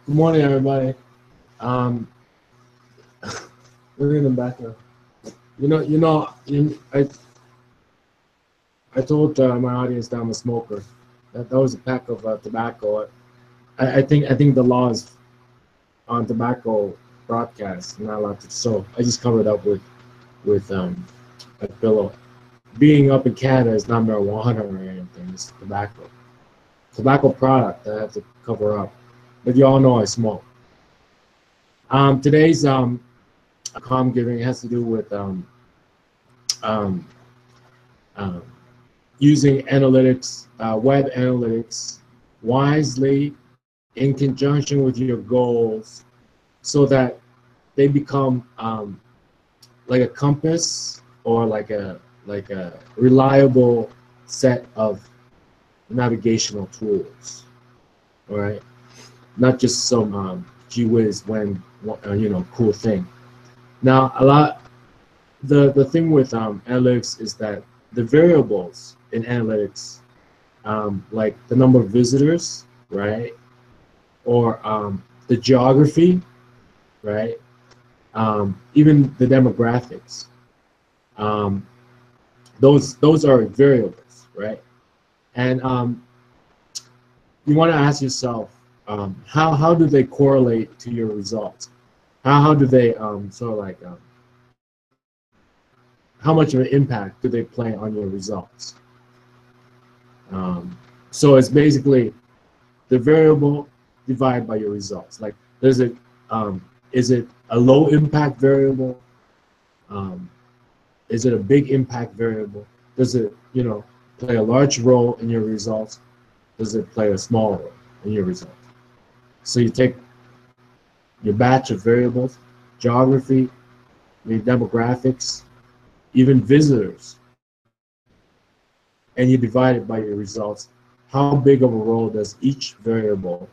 Good morning, everybody. Look in the background. I told my audience that I'm a smoker. That was a pack of tobacco. I think the laws on tobacco broadcast not allowed to. So I just covered up with a pillow. Being up in Canada is not marijuana or anything. It's tobacco product that I have to cover up. But you all know I smoke. Today's COMMGiving has to do with using analytics, web analytics, wisely in conjunction with your goals, so that they become like a compass or like a reliable set of navigational tools. All right, not just some gee whiz when cool thing. Now the thing with analytics is that the variables in analytics, like the number of visitors, right, or the geography, right, even the demographics, those are variables, right? And you want to ask yourself, how do they correlate to your results? How do they sort of like how much of an impact do they play on your results? So it's basically the variable divided by your results. Like, is it a low impact variable? Is it a big impact variable? Does it play a large role in your results? Does it play a small role in your results? So you take your batch of variables, geography, your demographics, even visitors, and you divide it by your results. How big of a role does each variable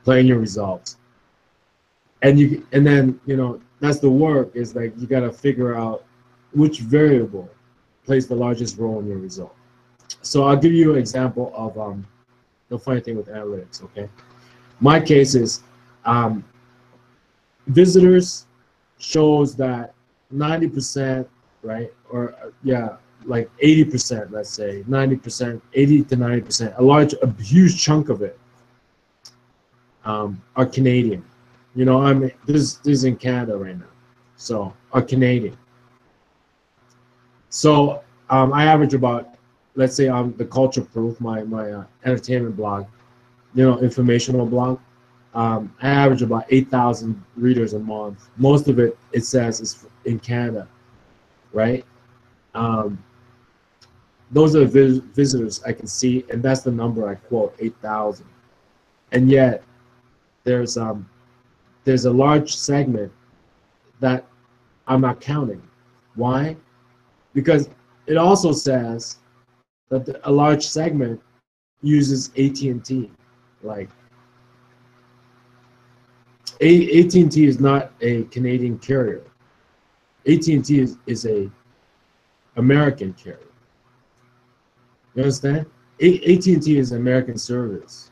play in your results? And then that's the work, is like you got to figure out which variable plays the largest role in your result. So I'll give you an example of the funny thing with analytics. Okay, my case is visitors shows that 90%, right, or like 80%, let's say 90%, 80 to 90%, a huge chunk of it are Canadian. This is in Canada right now, so are Canadian. So I average about, let's say on the Culture Proof, my entertainment blog, informational blog, I average about 8,000 readers a month. Most of it says is in Canada, right? Those are the visitors I can see, and that's the number I quote, 8,000. And yet there's a large segment that I'm not counting. Why? Because it also says that a large segment uses AT&T. Like, AT&T is not a Canadian carrier. AT&T is a American carrier. You understand? AT&T is an American service.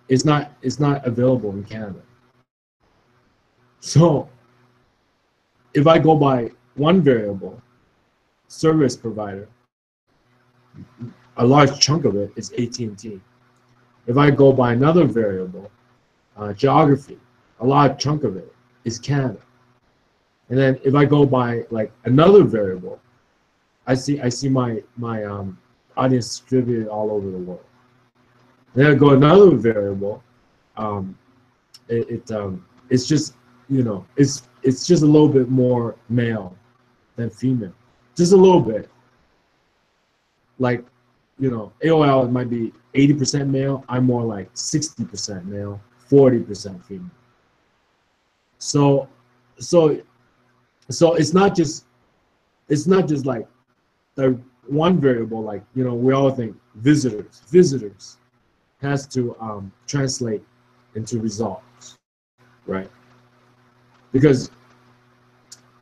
It's not available in Canada. So if I go by one variable, service provider, a large chunk of it is AT&T. If I go by another variable, geography, a large chunk of it is Canada. And then if I go by like another variable, I see my audience distributed all over the world. And then I go another variable, it's just it's just a little bit more male than female, just a little bit. Like, AOL, it might be 80% male. I'm more like 60% male, 40% female. So it's not just like the one variable, like we all think visitors has to translate into results, right? Because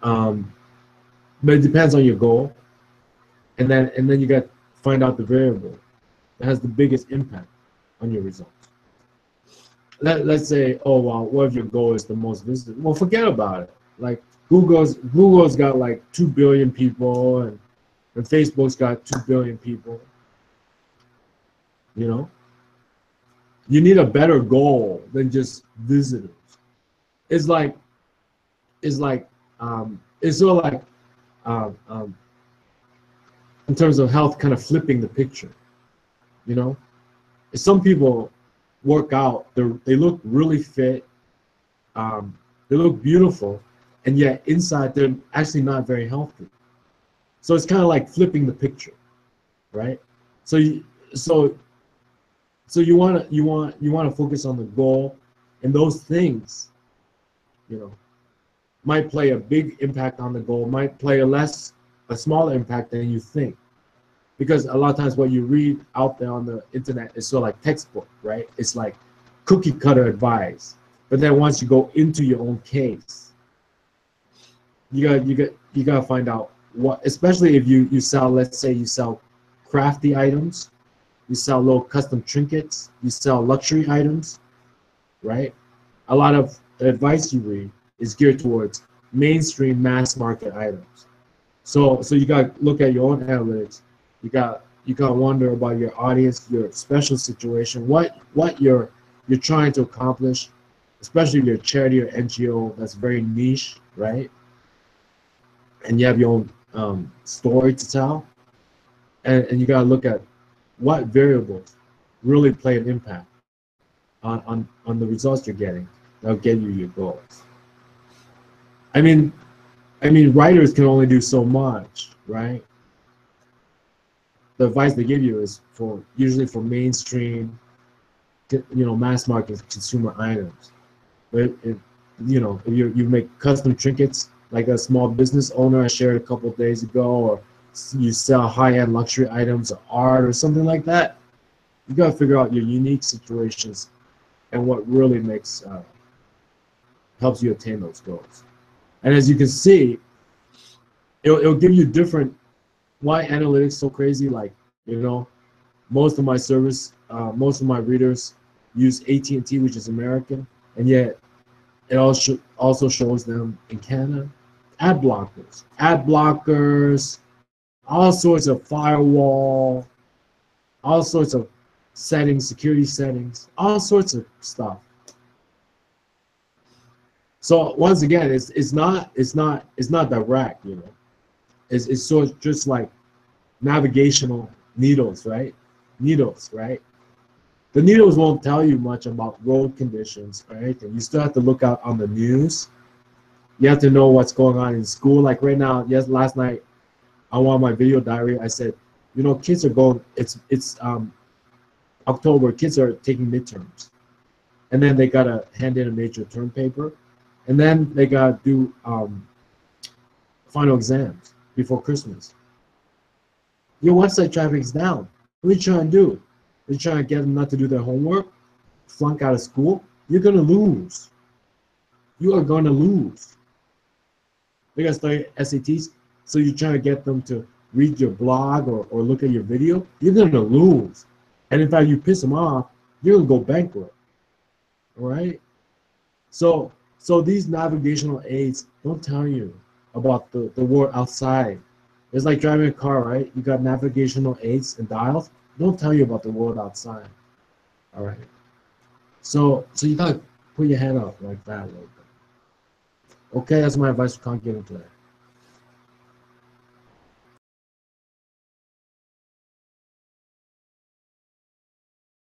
but it depends on your goal, and then you got to find out the variable that has the biggest impact. on your results. Let's say, oh well, what if your goal is the most visited? Well, forget about it. Like Google's got like 2 billion people, and Facebook's got 2 billion people. You know, you need a better goal than just visitors. It's like it's sort of like in terms of health, kind of flipping the picture. You know, some people work out, they look really fit, they look beautiful, and yet inside they're actually not very healthy. So it's kind of like flipping the picture, right? So you want to focus on the goal, and those things, you know, might play a big impact on the goal, might play a smaller impact than you think. Because a lot of times what you read out there on the internet is sort of like textbook, right? It's like cookie cutter advice. But then once you go into your own case, you gotta find out what, especially if you sell, let's say you sell crafty items, you sell little custom trinkets, you sell luxury items, right? A lot of the advice you read is geared towards mainstream mass market items. So you gotta look at your own analytics. You got to wonder about your audience, your special situation, what you're trying to accomplish, especially if you're a charity or NGO that's very niche, right? And you have your own story to tell, and you got to look at what variables really play an impact on the results you're getting that'll get you your goals. I mean, writers can only do so much, right? The advice they give you is usually for mainstream, mass market consumer items. But if you make custom trinkets, like a small business owner I shared a couple of days ago, or you sell high-end luxury items or art or something like that, you gotta figure out your unique situations and what really helps you attain those goals. And as you can see, it'll give you different. Why analytics so crazy? Like, most of my most of my readers use AT&T, which is American, and yet it also shows them in Canada ad blockers, all sorts of firewall, all sorts of settings, security settings, all sorts of stuff. So once again, it's not direct, It's sort of just like navigational needles, right? The needles won't tell you much about road conditions or anything. You still have to look out on the news. You have to know what's going on in school. Like right now, last night, I on my video diary, I said, kids are going. It's October. Kids are taking midterms, and then they gotta hand in a major term paper, and then they gotta do final exams before Christmas. Your website traffic is down. What are you trying to do? Are you trying to get them not to do their homework? Flunk out of school? You're going to lose. You are going to lose. They got to study SATs, so you're trying to get them to read your blog or look at your video? You're going to lose. And in fact, you piss them off, you're going to go bankrupt. All right? So these navigational aids don't tell you about the world outside. It's like driving a car, right? You got navigational aids and dials. Don't tell you about the world outside. All right. So you gotta put your head up like that a little bit. Okay, that's my advice for COMMGiving today.